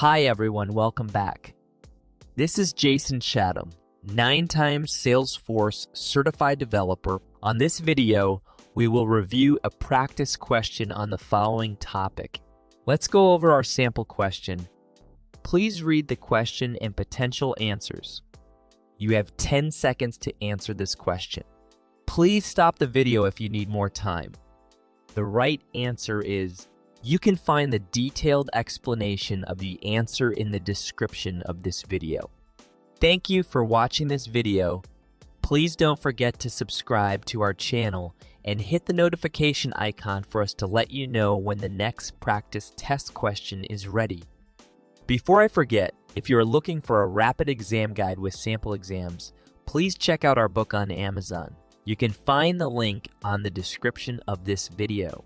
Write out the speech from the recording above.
Hi everyone, welcome back. This is Jason Chatham, 9-time Salesforce certified developer. On this video, we will review a practice question on the following topic. Let's go over our sample question. Please read the question and potential answers. You have 10 seconds to answer this question. Please stop the video if you need more time. The right answer is, you can find the detailed explanation of the answer in the description of this video. Thank you for watching this video. Please don't forget to subscribe to our channel and hit the notification icon for us to let you know when the next practice test question is ready. Before I forget, if you are looking for a rapid exam guide with sample exams, please check out our book on Amazon. You can find the link on the description of this video.